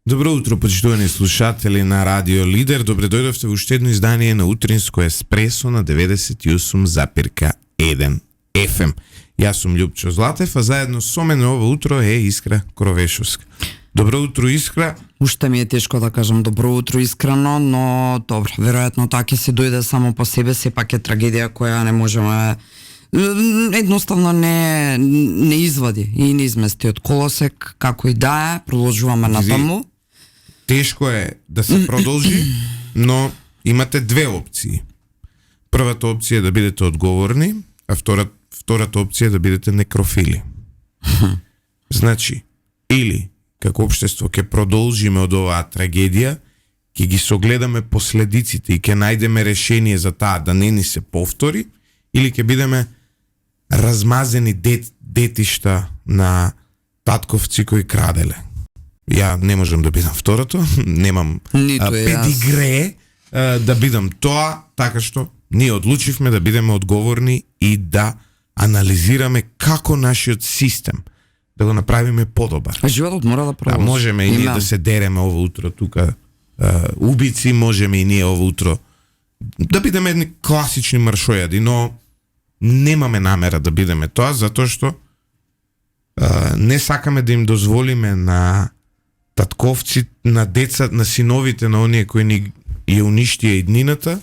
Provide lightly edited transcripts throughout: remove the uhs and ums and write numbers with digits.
Добро утро, почитувани слушатели на Радио Лидер. Добре дојдовте во уште едно издание на Утринско еспресо на 98,1 FM. Јас сум Љупчо Златев, а заедно со мене ово утро е Искра Коровешовска. Добро утро, Искра. Уште ми е тешко да кажам добро утро искрено, но добро, веројатно така се дојде само по себе, сепак е трагедија која не можеме едноставно не извади и не измести од колосек, како и да е, продолжуваме натаму. Тешко е да се продолжи, но имате две опции. Првата опција е да бидете одговорни, а втората опција е да бидете некрофили. Значи, или како општество ќе продолжиме од оваа трагедија, ќе ги согледаме последиците и ќе најдеме решение за таа да не ни се повтори, или ќе бидеме размазени детишта на татковци кои краделе. Ја не можам да бидам второто, немам педигре да бидам тоа, така што ние одлучивме да бидеме одговорни и да анализираме како нашиот систем да го направиме подобар. Животот мора да продолжи. Можеме и ние да се дереме ово утро тука убици, можеме и ние ово утро да бидеме едни класични маршојади, но немаме намера да бидеме тоа, затоа што не сакаме да им дозволиме на татковци, на деца, на синовите на оние кои ни ја уништија иднината,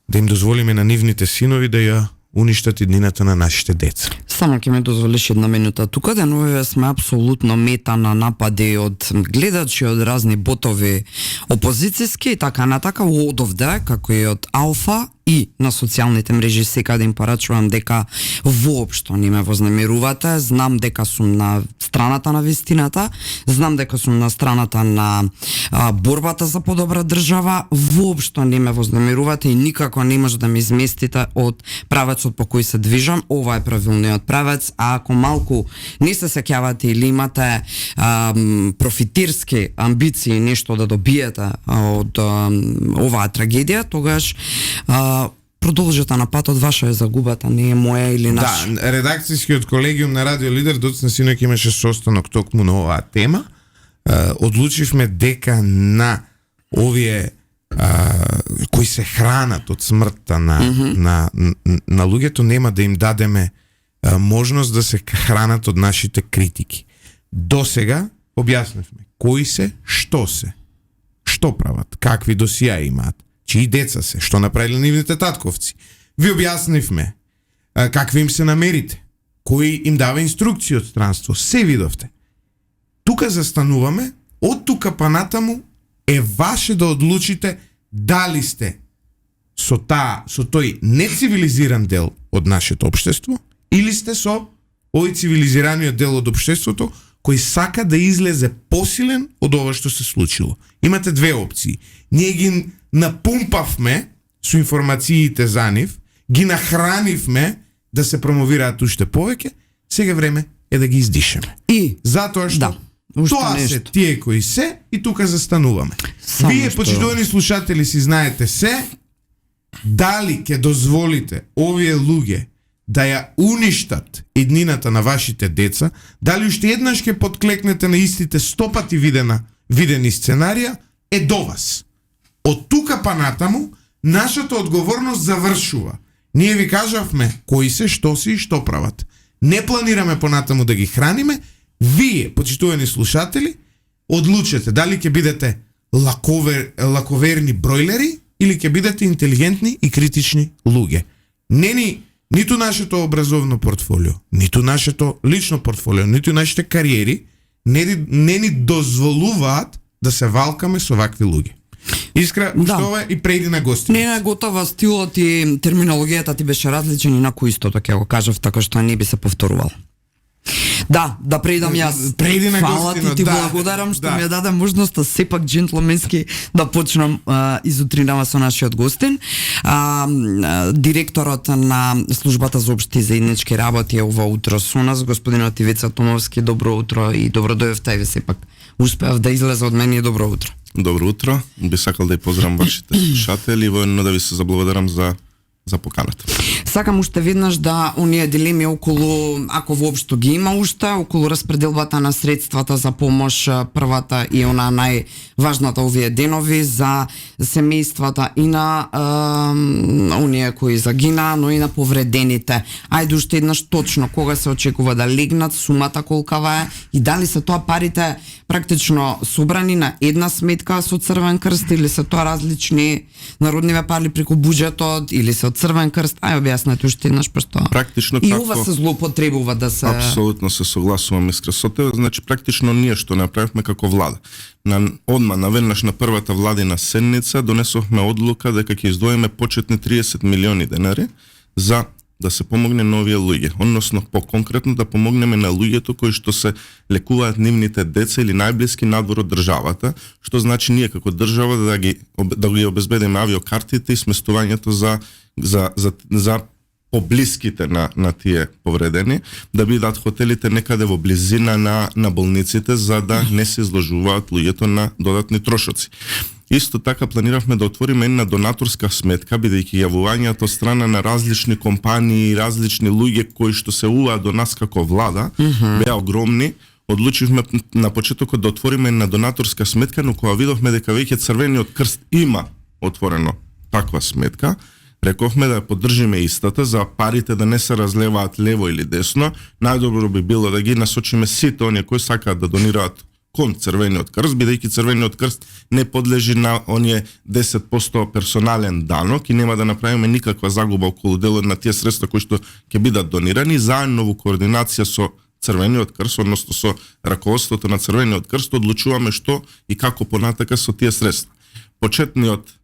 да им дозволиме на нивните синови да ја уништат иднината на нашите деца. Само ќе ме дозволиш една минута. Тука деновиве сме апсолутно мета на напади од гледачи, од разни ботови опозицијски и така натака, одовде, како и од Алфа и на социјалните мрежи секаде им порачувам дека воопшто не ме вознемирувате. Знам дека сум на страната на вистината, знам дека сум на страната на борбата за подобра држава. Воопшто не ме вознемирувате и никако не може да ме изместите од правецот по кој се движам. Ова е правилниот правец, а ако малку не се сеќавате или имате профитирски амбиции нешто да добиете од оваа трагедија, тогаш продолжете на патот, ваша е загубата, не е моја или наша. Да, редакцијскиот колегиум на Радио Лидер доцна синоќ имаше состанок токму на оваа тема. Одлучивме дека на овие кои се хранат од смртта на луѓето нема да им дадеме можност да се хранат од нашите критики. Досега објаснивме кои се, што прават, какви досија имаат, чии деца се, што направиле нивните татковци. Ви објаснивме какви им се намерите, кои им дава инструкции од странство, се видовте. Тука застануваме, од тука па натаму е ваше да одлучите дали сте со тој нецивилизиран дел од нашето општество или сте со овој цивилизираниот дел од општеството кој сака да излезе посилен од ова што се случило. Имате две опции. Ние ги напумпавме со информациите за нив, ги нахранивме да се промовираат уште повеќе, сега време е да ги издишеме. И затоа што тоа се тие кои се и тука застануваме. Вие, почитувани слушатели, си знаете се, дали ќе дозволите овие луѓе да ја уништат иднината на вашите деца, дали уште еднаш ќе подклекнете на истите 100 пати видени сценарија, е до вас. Од тука па натаму, нашата одговорност завршува. Ние ви кажавме кои се, што си и што прават. Не планираме понатаму да ги храниме. Вие, почитувани слушатели, одлучете дали ќе бидете лаковерни бройлери или ќе бидете интелигентни и критични луѓе. Ниту нашето образовно портфолио, ниту нашето лично портфолио, ниту нашите кариери не ни дозволуваат да се валкаме со вакви луѓе. Искра, што е и преди на гостиница? Не, готова, стилот и терминологијата ти беше различен, инаку истото ќе го кажав, така што не би се повторувал. Да преидам јас. Преди на фала ти благодарам што ми даде можноста сепак джентлменски да почнам изутринава со нашиот гостин. Директорот на службата за општи заеднички работи е ова утро со нас, господинот Ивица Томовски. Добро утро и добро дојдовте, ви сепак успеав да излезе од мене. Добро утро. Добро утро. Би сакал да ја поздравам вашите слушатели и воедно да ви се заблагодарам за за поканата. Сакам уште веднаш да оние дилеми околу, ако воопшто ги има уште, околу распределбата на средствата за помош, првата и она најважната овие денови за семејствата и на оние кои загина, но и на повредените. Ајде уште еднаш точно кога се очекува да легнат, сумата колкава е и дали се тоа парите практично собрани на една сметка со Црвен крст или се тоа различни народниве пари преку буџетот или се од Црвен крст. Ај објаснете уште еднаш просто. Практично и како ова се злоупотребува да се. Апсолутно се согласувам со тебе. Значи практично ние што направивме како влада. Одма наведнаш на првата владина седница донесовме одлука дека ќе издвоиме почетни 30 милиони денари за да се помогне на овие луѓе, односно по-конкретно да помогнеме на луѓето кои што се лекуваат нивните деца или најблиски надвор од државата, што значи ние како држава да ги обезбедиме авиокартите и сместувањето за поблиските на тие повредени, да бидат хотелите некаде во близина на болниците за да не се изложуваат луѓето на додатни трошоци. Исто така планиравме да отвориме една донаторска сметка, бидејќи јавувањата од страна на различни компании и различни луѓе кои што се уваа до нас како влада беа огромни. Одлучивме на почетокот да отвориме една донаторска сметка, но кога видовме дека веќе Црвениот крст има отворено таква сметка, рековме да ја поддржиме истата за парите да не се разлеваат лево или десно. Најдобро би било да ги насочиме сите оние кои сакаат да донираат кон Црвениот крст, бидејќи Црвениот крст не подлежи на оние 10% персонален данок и нема да направиме никаква загуба околу делот на тие средства кои што ќе бидат донирани, заедно во координација со Црвениот крст, односно со раководството на Црвениот крст, одлучуваме што и како понатака со тие средства. Почетниот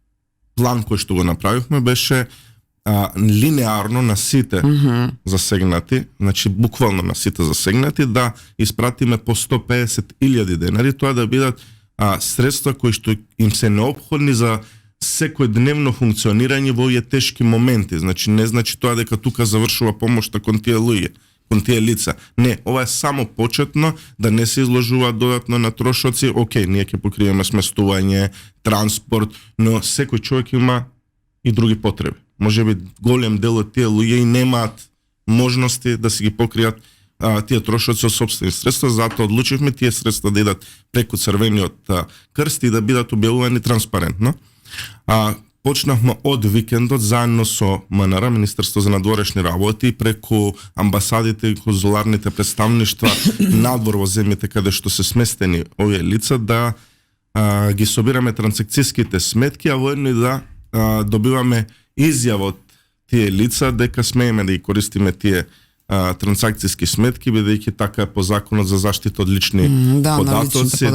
план кој што го направивме беше линеарно на сите засегнати, значи буквално на сите засегнати, да испратиме по 150.000 денари, тоа да бидат средства кои што им се неопходни за секојдневно функционирање во овие тешки моменти. Значи не значи тоа дека тука завршува помошта кон тие луѓе, кон тие лица. Не, ова е само почетно да не се изложуваат додатно на трошоци. Океј, ние ќе покриеме сместување, транспорт, но секој човек има и други потреби. Може би голем дел од тие луѓе и немаат можности да си ги покријат тие трошоци од сопствени средства, затоа одлучивме тие средства да идат преку Црвениот крст и да бидат објавувани транспарентно. Почнавме од викендот заедно со МНР, Министерство за надворешни работи, преку амбасадите и конзуларните представништва надвор во земјите каде што се сместени овие лица, да ги собираме трансакцијските сметки, а воедно и да добиваме изјава од тие лица дека смееме да ги користиме тие трансакцијски сметки, бидејќи така е по законот за заштита од лични податоци.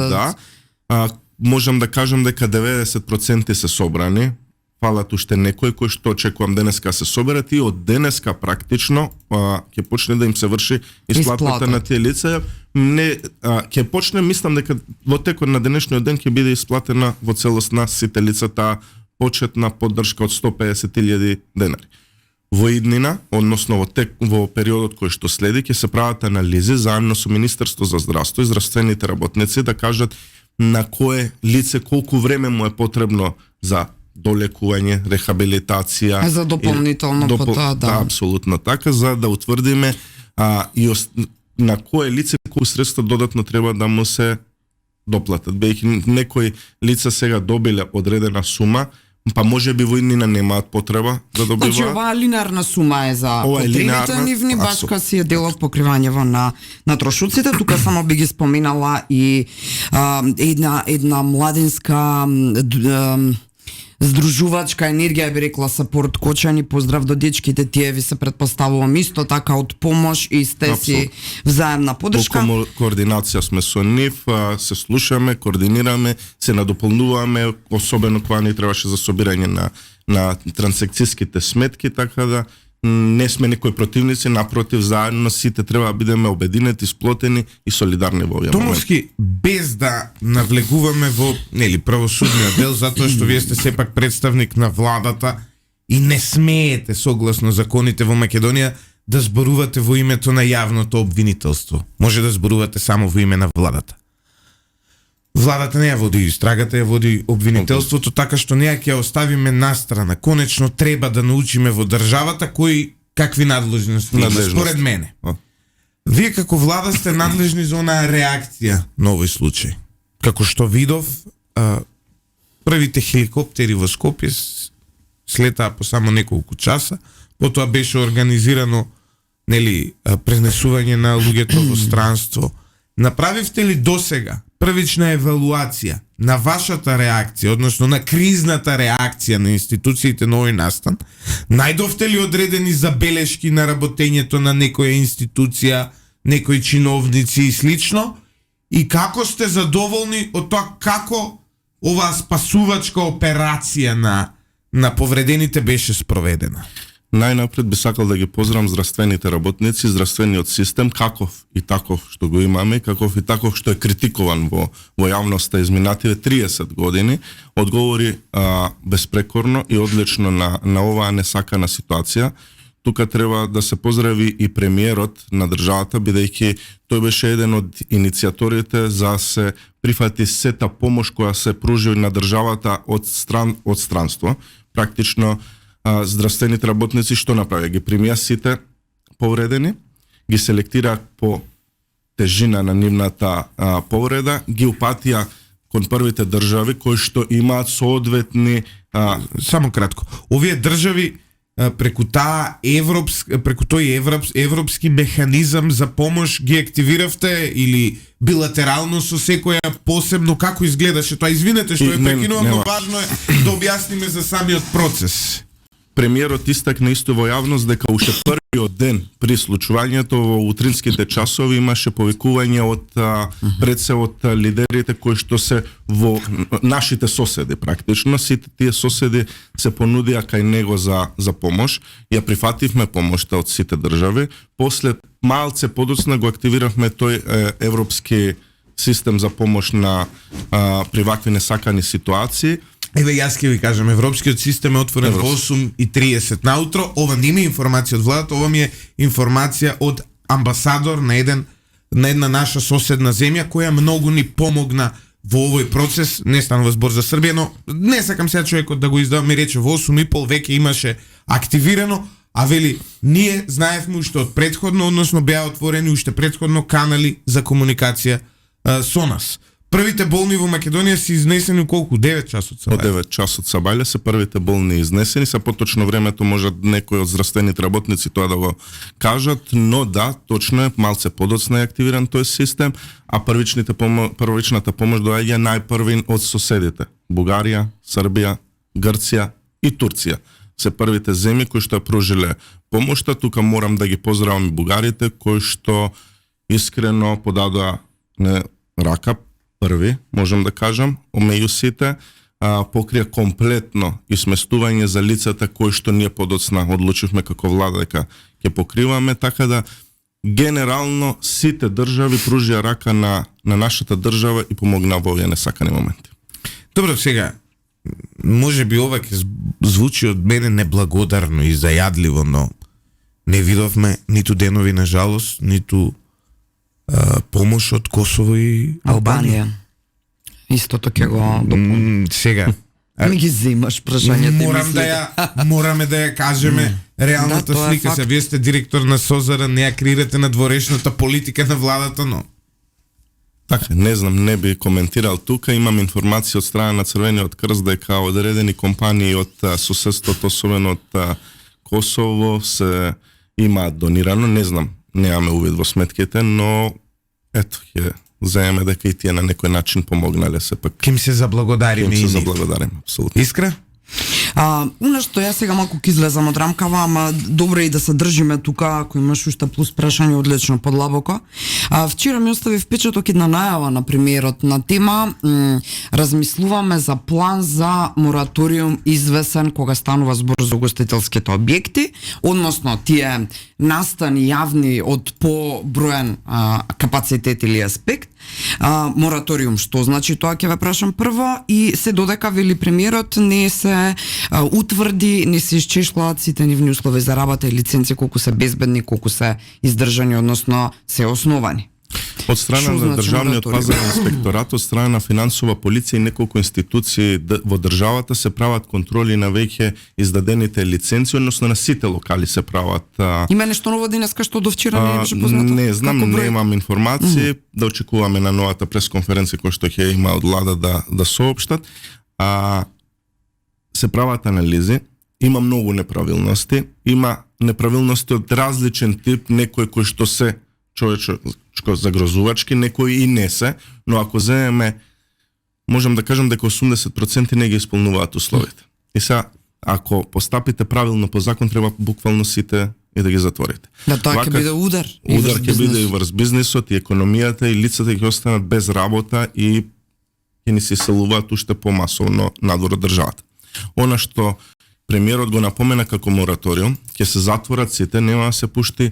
Можам да кажам дека 90% се собрани. Фалат уште некои кои што очекувам денеска се соберат и од денеска практично ќе почне да им се врши исплатата на тие лица. Не ќе почне, мислам дека во текот на денешниот ден ќе биде исплатена во целост на сите лица таа почетна поддршка од 150.000 денари. Во иднина, односно во периодот кој што следи, ќе се прават анализи заедно со Министерство за здравство и здравствените работници да кажат на кое лице колку време му е потребно за долекување, рехабилитација, за дополнително да, апсолутно така, за да утврдиме на кое лице колку средства додатно треба да му се доплатат. Бејќи некои лица сега добиле одредена сума, па може би во иднина немаат потреба да добиваат. Значи оваа линеарна сума е за потребите нивни, башка си е дел од покривањето на трошоците. Тука само би ги споменала и една младинска здружувачка енергија, би рекла Сапорт Кочани. Поздрав до дечките, тие ви се претпоставувам исто така од помош и сте си взаемна поддршка. Во координација сме со нив, се слушаме, координираме, се надополнуваме, особено кога ни требаше за собирање на трансакцијските сметки, така да не сме некои противници, напротив, заедно сите треба да бидеме обединети, сплотени и солидарни во овие моменти. Томовски, без да навлегуваме во правосудниот дел, затоа што вие сте сепак представник на владата и не смеете согласно законите во Македонија да зборувате во името на јавното обвинителство. Може да зборувате само во име на владата. Владата не ја води истрагата, ја води обвинителството, така што ние ќе оставиме настрана. Конечно треба да научиме во државата какви надлежности има, според мене. Вие како влада сте надлежни за онаа реакција на овој случај. Како што видов, првите хеликоптери во Скопје слетаа по само неколку часа, потоа беше организирано пренесување на луѓето во странство. Направивте ли досега првична евалуација на вашата реакција, односно на кризната реакција на институциите на овој настан? Најдовте ли одредени забелешки на работењето на некоја институција, некои чиновници и слично? И како сте задоволни од тоа како оваа спасувачка операција на повредените беше спроведена? Најнапред би сакал да ги поздравам здравствените работници, здравствениот систем, каков и таков што го имаме, каков и таков што е критикуван во јавноста изминативе 30 години, одговори безпрекорно и одлично на оваа несакана ситуација. Тука треба да се поздрави и премиерот на државата, бидејќи тој беше еден од иницијаторите за се прифати сета помош која се пружи на државата од странство. Практично здравствените работници што направи? Ги примија сите повредени, ги селектира по тежина на нивната повреда, ги упатија кон првите држави кои што имаат соодветни... Само кратко. Овие држави преку тој европски механизам за помош ги активиравте или билатерално со секоја посебно, како изгледаше тоа? Извинете што е прекинувам, но важно е да објасниме за самиот процес. Премиерот истакна исто во јавност дека уште првиот ден при случувањето во утринските часови имаше повикување од пред се од лидерите кои што се во нашите соседи практично. Сите тие соседи се понудија кај него за помош. Ја прифативме помошта од сите држави. После малце подоцна го активиравме тој европски систем за помош на при вакви несакани ситуации. Еве, јас ќе ви кажам, европскиот систем е отворен во 8:30 наутро. Ова не ми е информација од владата, ова ми е информација од амбасадор на една наша соседна земја која многу ни помогна во овој процес. Не станува збор за Србија, но не сакам сега човекот да го издава, ми рече во 8:30 веќе имаше активирано, а вели ние знаевме уште од претходно, односно беа отворени уште претходно канали за комуникација со нас. Првите болни во Македонија се изнесени колку? 9 часот са. Од 9 часот са бајле се првите болни изнесени, са поточно времето можат некои од здравствените работници тоа да го кажат, но да, точно е, малце подоцна е активиран тој систем, а првичната помош доаѓа најпрви од соседите. Бугарија, Србија, Грција и Турција. Се првите земји кои што ја пружиле помошта. Тука морам да ги поздравам и бугарите кои што искрено подадоа рака први, можам да кажам, омеју сите, покрија комплетно изместување за лицата кои што ние подоцна одлучивме како влада дека ќе покриваме, така да генерално сите држави пружија рака на нашата држава и помогна во овие несакани моменти. Добро, сега, може би ова ќе звучи од мене неблагодарно и зајадливо, но не видовме ниту денови на жалост, ниту помош од Косово и Албанија. Истото ќе го допълнам. Сега ми ги земаш прашањето. Мораме да ја кажеме реалната слика. Се вие сте директор на СОЗР, не ја креирате на дворешната политика на владата, но така, не знам, не би коментирал тука. Имам информација од страна на Црвениот крст дека одредени компании од соседството, особено од Косово, се имаат донирано. Не знам, немаме увид во сметките, но ето, ќе заеме дека и тие на некој начин помогнале се пак. Ким се заблагодариме и се заблагодариме, апсолутно. Искра? Уна што ја сега малку ќе излезам од рамкава, ама добро и да се држиме тука, ако имаш уште плюс прашање, одлично подлабоко. Вчера ми остави впечаток една најава на премиерот на тема размислуваме за план за мораториум извесен кога станува збор за угостителските објекти, односно тие настани јавни од поброен капацитет или аспект. Мораториум што значи, тоа ќе ве прашам прво, и се додека вели премиерот не се утврди, не се исчешлаат сите нивни услови за работа и лиценци, колку се безбедни, колку се издржани, односно се основани. Од страна Што на значи државниот мораториум? пазарен инспекторат, од страна на финансова полиција и неколку институции во државата се прават контроли на веќе издадените лиценци, односно на сите локали се прават. Има нешто ново денеска што до вчера не беше познато? Не знам, Како број? немам информации, да очекуваме на новата пресконференција која што ќе има од влада да соопштат. Се прават анализи, има многу неправилности, има неправилности од различен тип, некои кои што се човечко загрозувачки, некои и не се, но ако земеме, можам да кажам дека 80% не ги исполнуваат условите. И сега, ако постапите правилно по закон, треба буквално сите и да ги затворите. Да, тоа ќе биде удар. Удар ќе биде и врз бизнисот, и економијата, и лицата ќе останат без работа и ќе ни се иселуваат уште помасовно надвор од државата. Она што премиерот го напомена како мораториум, ќе се затворат сите, нема да се пушти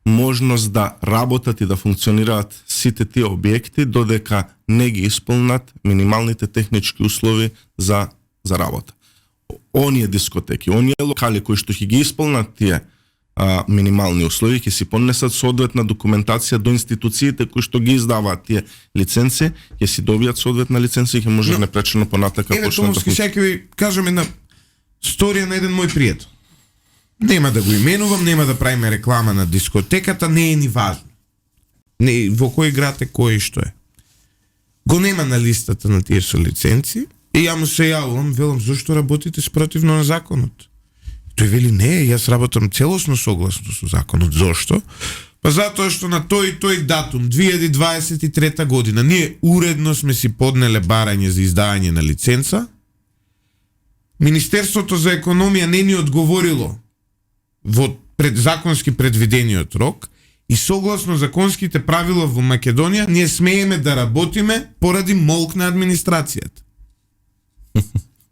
можност да работат и да функционираат сите тие објекти додека не ги исполнат минималните технички услови за работа. Оние дискотеки, оние локали кои што ќе ги исполнат тие минимални услови, ќе си понесат соодветна документација до институциите кои што ги издаваат тие лиценци, ќе си добијат соодветна лиценција и ќе може непречено понатака почнат да функционираат. Ќе ви кажам една сторија на еден мој пријател. Нема да го именувам, нема да правиме реклама на дискотеката, не е ни важно. Не, во кој град е, кој и што е. Го нема на листата на тие со лиценци и ја му се јавувам, велам, зошто работите спротивно на законот? Тој вели, не, јас работам целосно согласно со законот. Зошто? Па затоа што на тој датум, 2023 година, ние уредно сме си поднеле барање за издавање на лиценца. Министерството за економија не ни одговорило во законски предвидениот рок и согласно законските правила во Македонија ние смееме да работиме поради молк на администрацијата.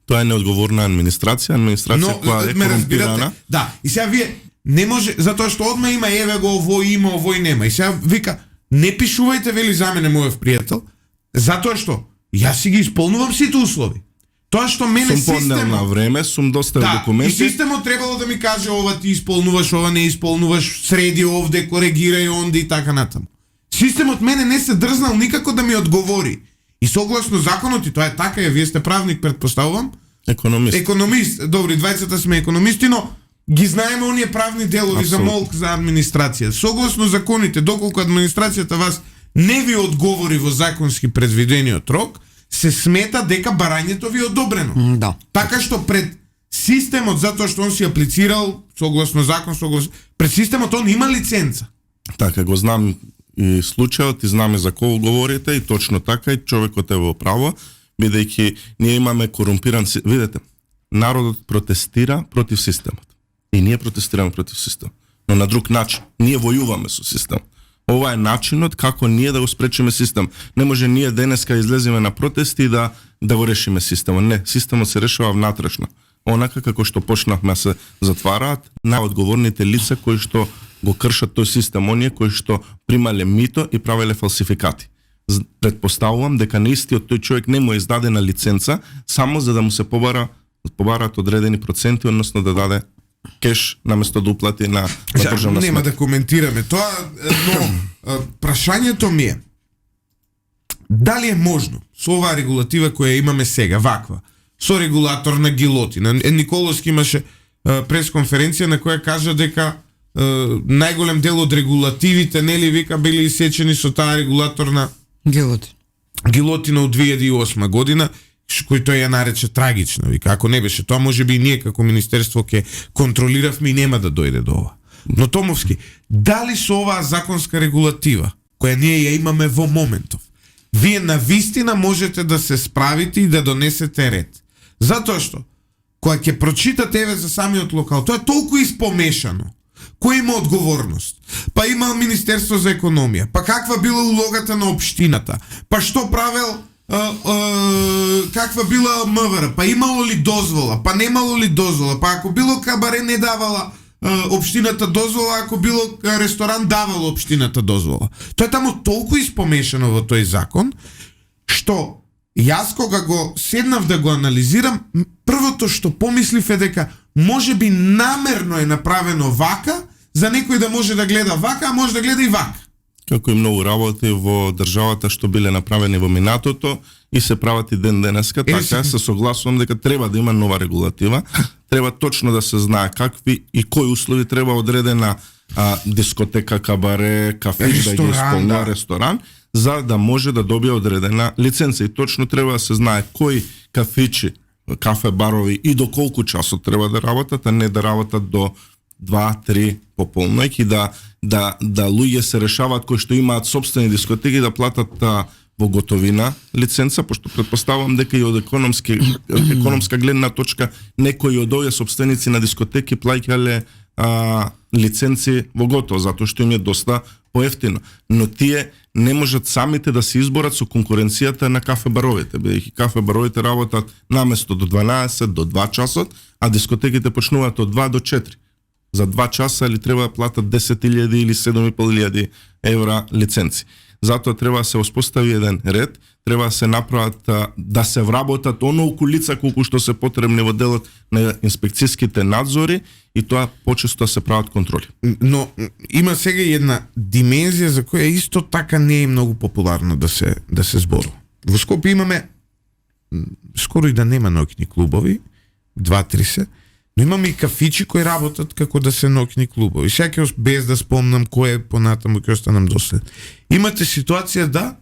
Тоа е неодговорна администрација која е корумпирана. Да, и сега вие не може, затоа што одма има еве го овој има, овој нема. И сега вика, не пишувајте, вели за мене мојов пријател, затоа што јас си ги исполнувам сите услови. Тоа што мене системот на време, сум доставил документи. И системот требало да ми каже ова ти исполнуваш, ова не исполнуваш, среди овде, коригирај онде и така натаму. Системот мене не се дрзнал никако да ми одговори. И согласно законот, и тоа е така, вие сте правник, предпоставувам. Економист, добри, двајцата сме економисти, но ги знаеме оние правни делови за молк за администрација. Согласно законите, доколку администрацијата вас не ви одговори во законски предвидениот рок, се смета дека барањето ви е одобрено. Да. Така што пред системот, затоа што он си аплицирал согласно закон, пред системот он има лиценца. Така, го знам и случајот, и знаме за кого говорите, и точно така, и човекот е во право, бидејќи ние имаме корумпиран... Видете, народот протестира против системот. И ние протестираме против системот. Но на друг начин. Ние војуваме со системот. Ова е начинот како ние да го спречиме систем. Не може ние денеска излеземе на протести и да го решиме системот. Не, системот се решава внатрешно. Онака како што почнавме се затвараат најодговорните лица кои што го кршат тој систем, оние кои што примале мито и правеле фалсификати. Предпоставувам дека на истиот тој човек не му е издадена лиценца само за да му се побарат одредени проценти, односно да даде кеш наместо да уплати на државна сметка. Нема да коментираме тоа, но прашањето ми е дали е можно со оваа регулатива која имаме сега, ваква, со регулатор на гилотина. Николовски имаше пресконференција на која кажа дека најголем дел од регулативите, нели вика, били исечени со таа регулатор на гилотина од 2008 година, кој тој ја нарече трагична. Вика, ако не беше тоа, може би и ние како министерство ќе контролиравме и нема да дојде до ова. Но Томовски, дали со оваа законска регулатива, која ние ја имаме во моментов, вие навистина можете да се справите и да донесете ред? Затоа што, кога ќе прочитате еве за самиот локал, тоа е толку испомешано. Кој има одговорност? Па има Министерство за економија, па каква била улогата на општината, па што правел каква била МВР, па имало ли дозвола, па немало ли дозвола, па ако било кабаре не давала општината дозвола, ако било ресторан давало општината дозвола. Тоа е таму толку испомешано во тој закон, што јас кога го седнав да го анализирам, првото што помислив е дека може би намерно е направено вака, за некој да може да гледа вака, а може да гледа и вака. како и многу работи во државата што биле направени во минатото и се прават и ден денеска, така се согласувам дека треба да има нова регулатива, треба точно да се знае какви и кои услови треба одредена дискотека, кабаре, кафе да ги исполнува, ресторан, за да може да добие одредена лиценца. И точно треба да се знае кои кафичи, кафе барови и до колку часот треба да работат, а не да работат до 2-3 пополноќ и да луѓе се решаваат кои што имаат собствени дискотеки да платат во готовина лиценца, пошто претпоставувам дека и од економска гледна точка некои од овие собственици на дискотеки плаќале лиценци во готово, затоа што им е доста поевтино. Но тие не можат самите да се изборат со конкуренцијата на кафе баровите, бидејќи кафе баровите работат наместо до 12 до 2 часот, а дискотеките почнуваат од 2 до 4. За 2 часа или треба да платат 10.000 или 7.500 евра лиценци. Затоа треба да се успостави еден ред, треба да се направат, да се вработат онолку лица колку што се потребни во делот на инспекцијските надзори и тоа почесто се прават контроли. Но има сега и една димензија за која исто така не е многу популарно да се зборува. Во Скопје имаме скоро и да нема ноќни клубови, 2-3 се, но имаме и кафичи кои работат како да се ноќни клубови. Сега без да спомнам кој е понатаму ќе останам дослед. Имате ситуација да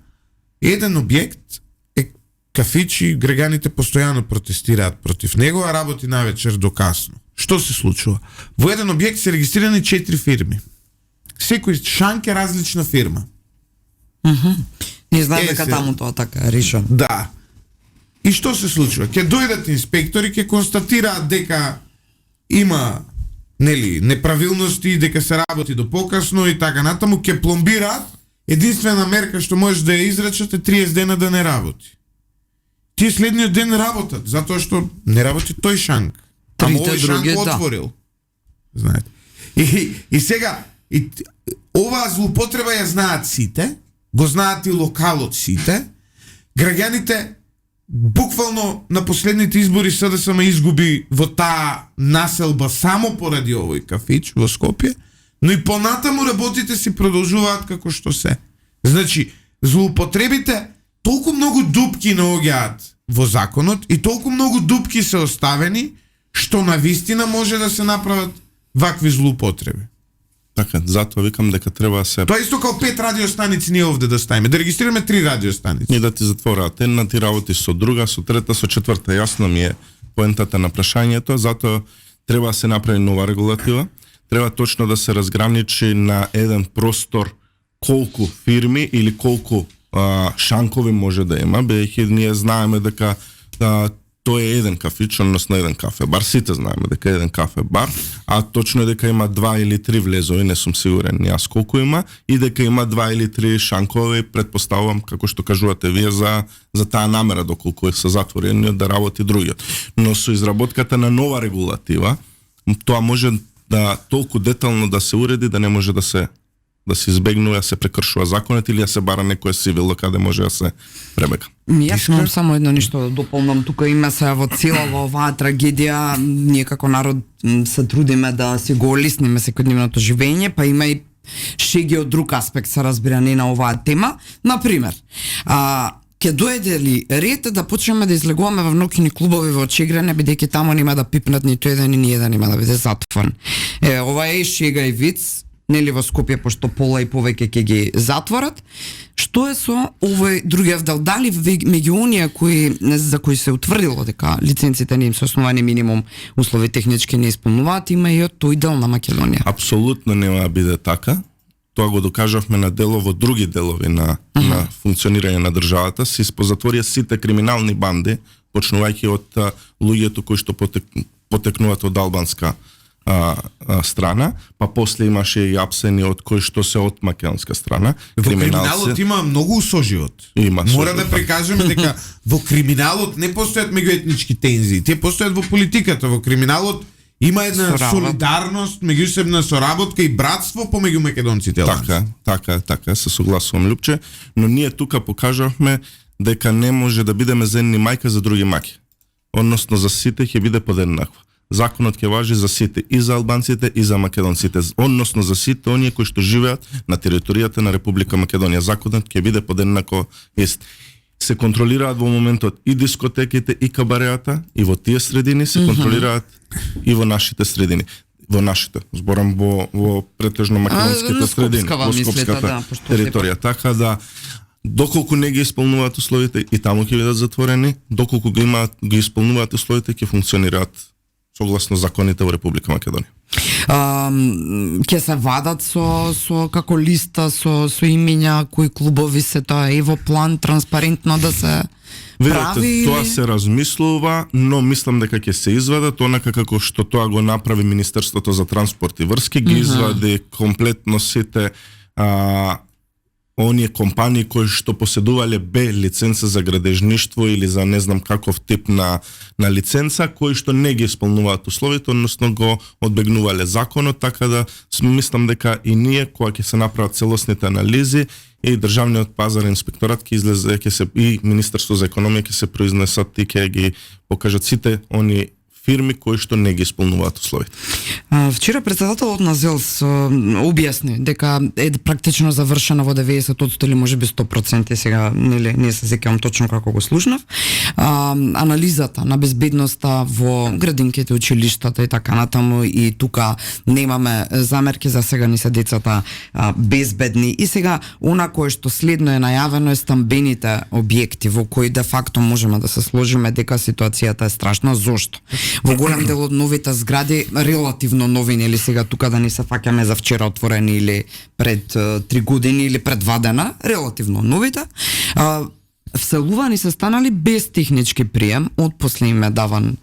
еден објект е кафич и граѓаните постојано протестираат против него, а работи навечер до касно. Што се случува? Во еден објект се регистрирани 4 фирми. Секој шанк е различна фирма. Не знам дека таму тоа така решено. Да. И што се случува? Ќе дојдат инспектори, ќе констатираат дека има неправилности, дека се работи до покасно и така натаму, ќе пломбираат. Единствена мерка што можеш да ја изречат е 30 дена да не работи. Тие следниот ден работат, затоа што не работи тој шанк. Ама овој шанк отворил. Знаете. И сега, оваа злоупотреба ја знаат сите, го знаат и локалот сите. Граѓаните буквално на последните избори СДСМ изгуби во таа населба само поради овој кафич во Скопје, но и понатаму работите си продолжуваат како што се. Значи, злоупотребите толку многу дупки наоѓаат во законот и толку многу дупки се оставени, што навистина може да се направат вакви злоупотреби. Така, затоа викам дека треба да се... Тоа исто како 5 радиостаници ние овде да ставиме, да регистрираме 3 радиостаници. И да ти затвораат една, ти работи со друга, со трета, со четврта. Јасно ми е поентата на прашањето, затоа треба да се направи нова регулатива, треба точно да се разграничи на еден простор колку фирми или колку шанкови може да има, бидејќи ние знаеме дека тој е еден кафич, односно еден кафе бар. Сите знаеме дека е еден кафе бар, а точно е дека има 2 или 3 влезови, не сум сигурен јас колку има, и дека има 2 или 3 шанкови, претпоставувам како што кажувате вие за таа намера доколку се затворени да работи другиот. Но со изработката на нова регулатива, тоа може да толку детално да се уреди да не може да се избегнува, се прекршува законот или да се бара некоја сивило каде може да се пребега. Јас имам само едно нешто да дополнам. Тука има се во цела оваа трагедија, ние како народ се трудиме да си го олесниме секојдневното живење, па има и шеги од друг аспект се разбира не на оваа тема. Например, ќе дојде ли ред да почнеме да излегуваме во ноќни клубови во Чегрене, бидејќи таму нема да пипнат ниту еден и ни еден нема да биде затворен. Ова е шега и виц, нели во Скопје, пошто пола и повеќе ќе ги затворат. Што е со овој другиот дел? Дали меѓу оние за кои се утврдило дека лиценците не им се основани минимум услови технички не исполнуваат, има и од тој дел на Македонија? Апсолутно нема да биде така. Тоа го докажавме на дело во други делови на функционирање на државата. Се позатворија сите криминални банди, почнувајќи од луѓето кои што потекнуваат од албанска страна, па после имаше и апсени од кои што се од македонска страна. Во криминалот има многу соживот. Мора да прикажеме дека во криминалот не постојат меѓуетнички тензии, те постојат во политиката. Во криминалот има една солидарност, меѓусебна соработка и братство помеѓу македонците. Така, се согласувам, Лупче, но ние тука покажавме дека не може да бидеме зенни мајка за други маки. Односно за сите ќе биде подеднаква. законот ќе важи за сите, и за албанците и за македонците, односно за сите оние кои што живеат на територијата на Република Македонија. Законот ќе биде подеднако ист. Се контролираат во моментот и дискотеките и кабареата, и во тие средини се контролираат и во нашите средини. Во нашите, зборам во претежно македонските средини, во скопската територија. Така да, доколку не ги исполнуваат условите, и таму ќе бидат затворени, доколку ги исполнуваат условите, ќе функционираат согласно законите во Република Македонија. Ќе се вадат со како листа со имиња кои клубови се тоа и во план транспарентно да се прави? Тоа се размислува, но мислам дека ќе се извадат онака како што тоа го направи Министерството за транспорт и врски, ги извади комплетно сите оние компании кои што поседувале Б лиценца за градежништво или за не знам каков тип на лиценца, кои што не ги исполнуваат условите, односно го одбегнувале законот, така да мислам дека и ние кога ќе се направат целосните анализи и државниот пазарен инспекторат ќе излезе, и Министерство за економија ќе се произнесат и ќе ги покажат сите они фирми кои што не ги исполнуваат условите. Вчера председателот на ЗЕЛС објасни дека е практично завршена во 90% или можеби 100%, сега не се сеќавам точно како го слушнав. Анализата на безбедноста во градинките, училиштата и така натаму, и тука немаме замерки, за сега ни се децата безбедни. И сега она кое што следно е најавено е стамбените објекти во кои де факто можеме да се сложиме дека ситуацијата е страшна. Зошто? Во голем дел од новите згради, релативно нови, или сега тука да не се фаќаме за вчера отворени или пред 3 години или пред 2 дена, релативно новите, вселувани се станали без технички прием, од после им е даван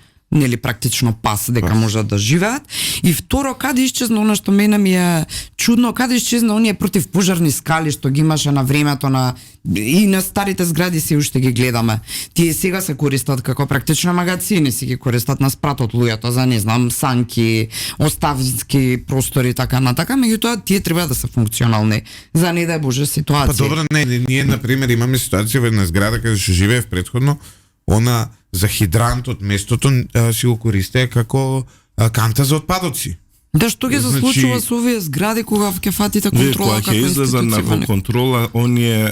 практично пас дека можат да живеат. И второ, каде исчезна она што мене ми е чудно, каде исчезна оние противпожарни скали што ги имаше на времето и на старите згради се уште ги гледаме. Тие сега се користат како практично магазини, си ги користат на спратот луѓето за не знам санки, оставински простори така натака, меѓутоа тие треба да се функционални за не дај Боже ситуација. Па добро, ние на пример имаме ситуација во една зграда каде што живеев претходно, она за хидрантот местото си го користеа како канта за отпадоци. Да, што ги заслучува со овие згради кога ќе фатите контрола како институција? Ќе излезат во контрола оние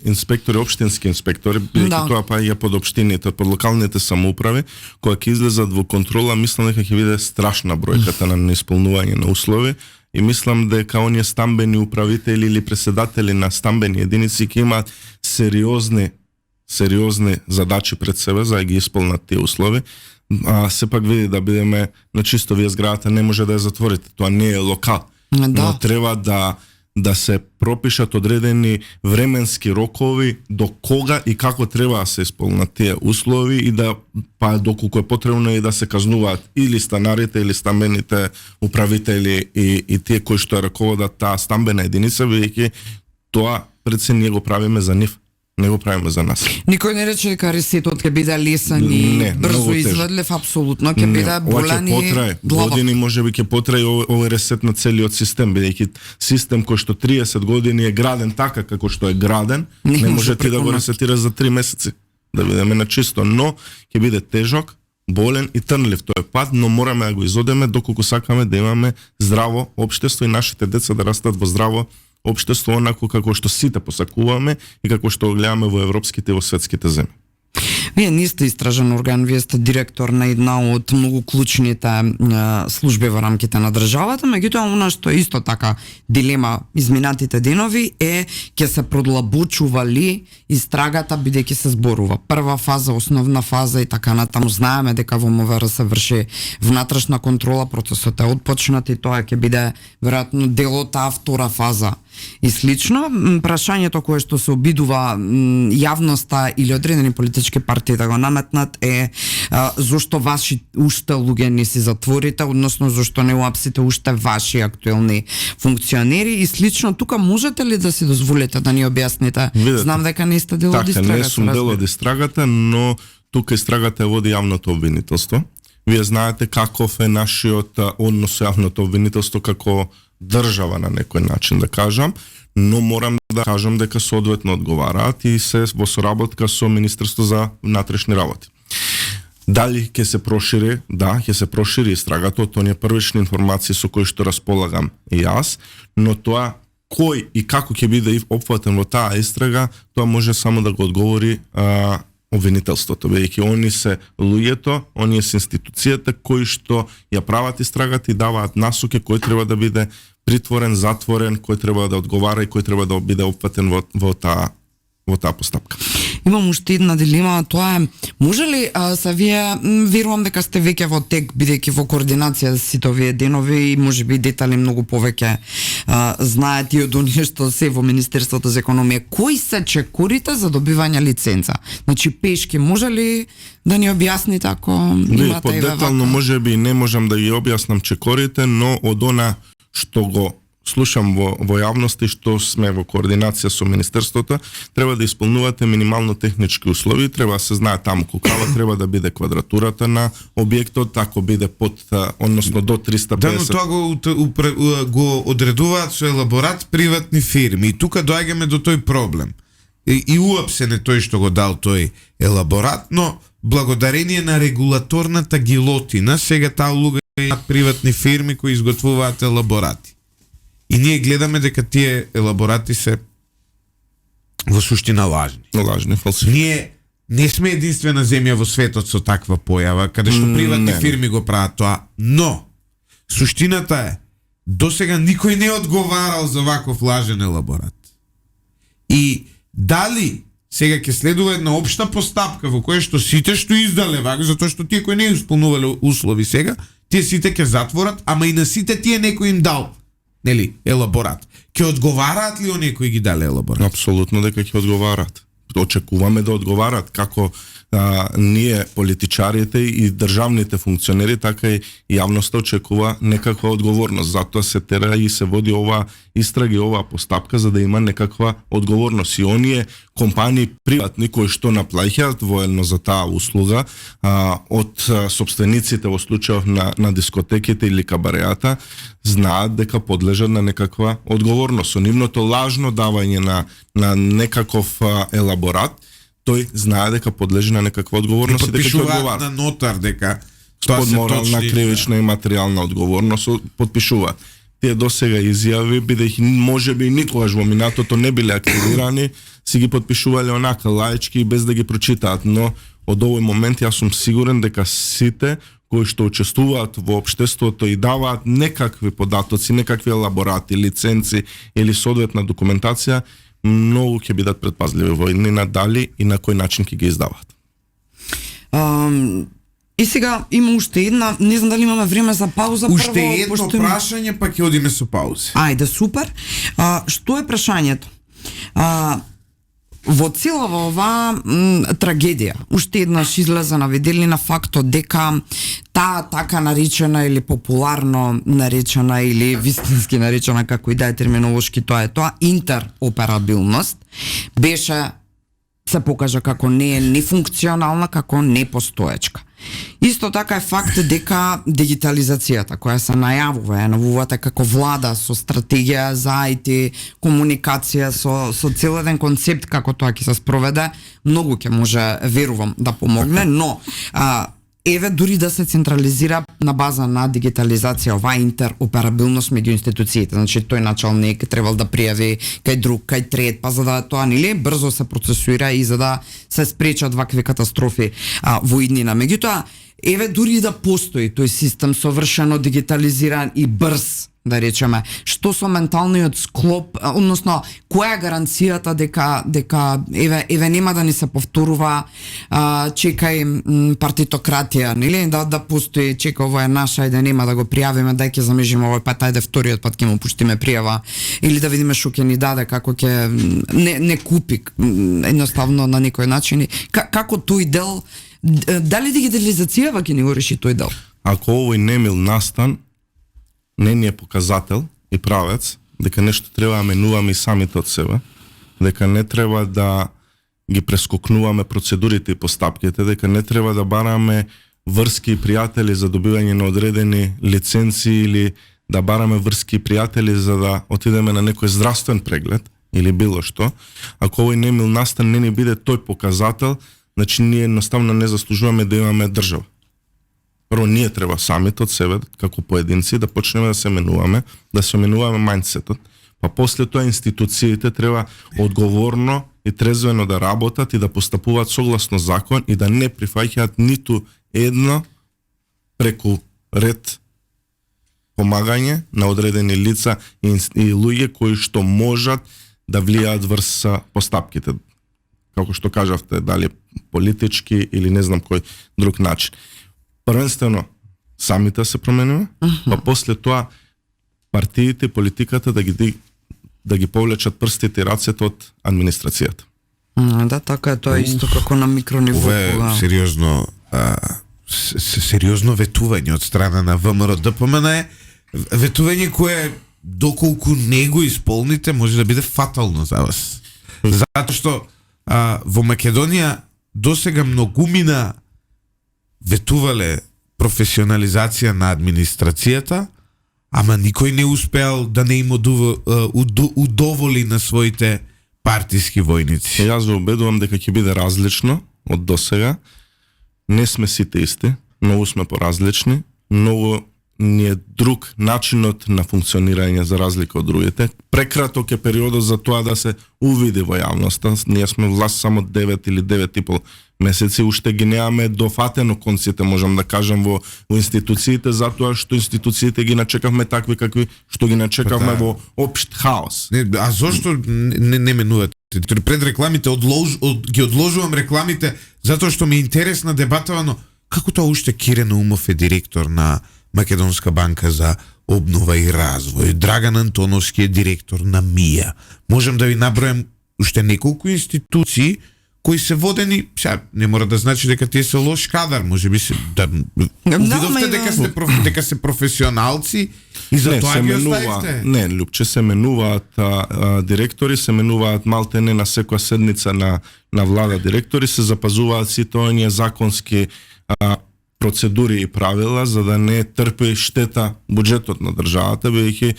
инспектори, општински инспектори, бидејќи тоа паѓа под општините, под локалните самоуправи, кога ќе излезат во контрола, мислам дека ќе биде страшна бројката на неисполнување на услови. И мислам дека оние стамбени управители или преседатели на стамбени единици ќе имаат сериозни задачи пред себе за да ги исполнат тие услови. Сепак види да бидеме на чисто, вие зградата не може да ја затворите, тоа не е локал. Но треба да се пропишат одредени временски рокови до кога и како треба да се исполнат тие услови и да доколку е потребно и да се казнуваат или станарите или стамбените управители и тие кои што раководат таа стамбена единица, бидејќи тоа пред се ние го правиме за нив. Не го правиме за нас. Никој не рече дека ресетот ќе биде лесен и брзо извадлив, апсолутно ќе биде болен и длабок. Години можеби ќе потрае овој ресет на целиот систем, бидејќи систем кој што 30 години е граден така како што е граден, не може ти да го ресетираш за 3 месеци. Да бидеме на чисто, но ќе биде тежок, болен и трнлив тој пат, но мораме да го изодеме доколку сакаме да имаме здраво општество и нашите деца да растат во здраво општество, онако како што сите посакуваме и како што го гледаме во европските и во светските земји. Вие не сте истражен орган, вие сте директор на една од многу клучните служби во рамките на државата, меѓутоа она што е исто така дилема изминатите денови е ќе се продлабочува ли истрагата бидејќи се зборува прва фаза, основна фаза и така натаму. Знаеме дека во МВР се врши внатрешна контрола, процесот е отпочнат и тоа ќе биде веројатно дел од таа втора фаза. И слично, прашањето кое што се обидува јавноста или одредени политички партии да го наметнат е зошто ваши уште луѓе не си затворите, односно зошто не уапсите уште ваши актуелни функционери и слично. Тука можете ли да си дозволите да ни објасните? Видете, знам дека не сте дел од истрагата. Не сум дел од истрагата, но тука истрагата води јавното обвинителство. Вие знаете каков е нашиот однос со јавното обвинителство како држава на некој начин да кажам, но морам да кажам дека соодветно одговараат и се во соработка со Министерство за внатрешни работи. Дали ќе се прошири? Да, ќе се прошири истрагата, од оние првични информации со кои што располагам и јас, но тоа кој и како ќе биде опфатен во таа истрага, тоа може само да го одговори обвинителството, бидејќи они се луѓето, оние се институцијата кои што ја прават истрагата и даваат насоки кој треба да биде притворен, затворен, кој треба да одговара и кој треба да биде опфатен во таа постапка. Имам уште една дилема, тоа е, може ли са вие, верувам дека сте веќе во тек, бидејќи во координација сите овие денови и може би детали многу повеќе знаете и од оние што се во Министерството за економија, кои се чекорите за добивање лиценца? Значи пешки, може ли да ни објасните ако имате подетално може би не можам да ги објаснам чекорите, но од она што го слушам во јавности, што сме во координација со Министерството, треба да исполнувате минимално технички услови, треба да се знае таму колкава треба да биде квадратурата на објектот, ако биде под, односно до 350. Да, но тоа го одредуваат со елаборат приватни фирми. И тука доаѓаме до тој проблем. И уапсен е тој што го дал тој елаборат, но благодарение на регулаторната гилотина, сега таа улога имаат приватни фирми кои изготвуваат елаборати. И ние гледаме дека тие елаборати се во суштина лажни. Лажни, фалсификати. Ние не сме единствена земја во светот со таква појава, каде што приватни фирми го прават тоа, но суштината е, досега никој не одговарал за ваков лажен елаборат. И дали сега ќе следува една општа постапка во која што сите што издале вака, затоа што тие кои не исполнувале услови сега, тие сите ќе затворат, ама и на сите тие некој им дал елаборат. Ќе одговараат ли оние кои ги дале елаборат? Апсолутно дека ќе одговараат. Очекуваме да одговараат како ние политичарите и државните функционери, така и јавноста очекува некаква одговорност. Затоа се тера и се води ова истраги, оваа постапка за да има некаква одговорност. И оние компании приватни кои што наплаќаат воено за таа услуга од сопствениците во случајов на дискотеките или кабареата, знаат дека подлежат на некаква одговорност. Со нивното лажно давање на некаков елаборат, тој знае дека подлежи на некаква одговорност и дека ќе одговара. На нотар дека тоа се подморална, кривична и материјална одговорност подпишуваат. Тие досега изјави, бидејќи можеби никогаш во минатото не биле активирани, си ги подпишувале онака лаички без да ги прочитаат, но од овој момент јас сум сигурен дека сите кои што учествуваат во општеството и даваат некакви податоци, некакви елаборати, лиценци или соодветна документација, многу ќе бидат предпазливи во иднина дали и на кој начин ќе ги издаваат. И сега има уште една, не знам дали имаме време за пауза. Уште едно прашање, па ќе одиме со паузи. Ајде, супер. Што е прашањето? Во целава оваа трагедија, уште еднаш излезе на виделина фактот дека таа така наречена или популарно наречена или вистински наречена, како и да е терминолошки, тоа е тоа, интероперабилност, беше се покажа како не е нефункционална, како непостоечка. Исто така е факт дека дигитализацијата која се најавувате како влада со стратегија за IT, комуникација, со цел еден концепт како тоа ќе се спроведе, многу ќе може, верувам, да помогне, но еве дури да се централизира на база на дигитализација оваа интероперабилност меѓу институциите. Значи тој началник требал да пријави кај друг, кај трет, па за да тоа нели брзо се процесуира и за да се спречат вакви катастрофи во иднина. Меѓутоа, еве дури да постои тој систем совршено дигитализиран и брз, да речеме, што со менталниот склоп, односно која е гаранцијата дека еве нема да ни се повторува чекај партитократија, нели, да постои, чека ова е наша и да нема да го пријавиме, дај ќе замежиме овој пат, ајде вториот пат ќе му пуштиме пријава или да видиме што ќе ни даде, како ќе не купи едноставно на некој начин. Како тој дел, дали дигитализацијава ќе ни го реши тој дел? Ако овој немил настан, не ни е показател и правец дека нешто треба да менуваме и самите од себе, дека не треба да ги прескокнуваме процедурите и постапките, дека не треба да бараме врски и пријатели за добивање на одредени лиценци или да бараме врски и пријатели за да отидеме на некој здравствен преглед или било што. Ако овој немил настан не ни биде тој показател, значи ние едноставно не заслужуваме да имаме држава. Прво, ние треба самите од себе, како поединци, да почнеме да се менуваме, да се менуваме мајндсетот, па после тоа институциите треба одговорно и трезвено да работат и да постапуваат согласно закон и да не прифаќаат ниту едно преку ред помагање на одредени лица и луѓе кои што можат да влијаат врз постапките. Како што кажавте, дали политички или не знам кој друг начин. Првенствено самите се променува, па после тоа партиите, политиката да ги повлечат прстите и рацете од администрацијата. Да, така е, тоа е исто како на микрониво. Ова е сериозно сериозно ветување од страна на ВМРО ДПМН е ветување кое доколку не го исполните може да биде фатално за вас. Затоа што во Македонија досега многумина ветувале професионализација на администрацијата, ама никој не успеал да не им удоволи на своите партиски војници. Јас ве убедувам дека ќе биде различно од досега. Не сме сите исти, многу сме поразлични, многу ни е друг начинот на функционирање за разлика од другите. Прекраток е периодот за тоа да се увиди во јавноста. Ние сме власт само 9 или 9,5 месеци, уште ги немаме дофатено конците, можам да кажам, во институциите, затоа што институциите ги начекавме такви какви што ги начекавме во општ хаос. А зошто не менувате? Пред рекламите ги одложувам рекламите затоа што ми е интересна дебатава, но како тоа уште Кире Наумов е директор на Македонска банка за обнова и развој, Драган Антоновски е директор на МИА. Можам да ви набројам уште неколку институции кои се водени, сега не мора да значи дека тие се лош кадар, можеби се увидовте дека се професионалци и за тоа ги оставивте. Не, Лупче, се менуваат директори, се менуваат малтене на секоја седница на влада директори, се запазуваат сите оние законски процедури и правила за да не трпи штета буџетот на државата, бидејќи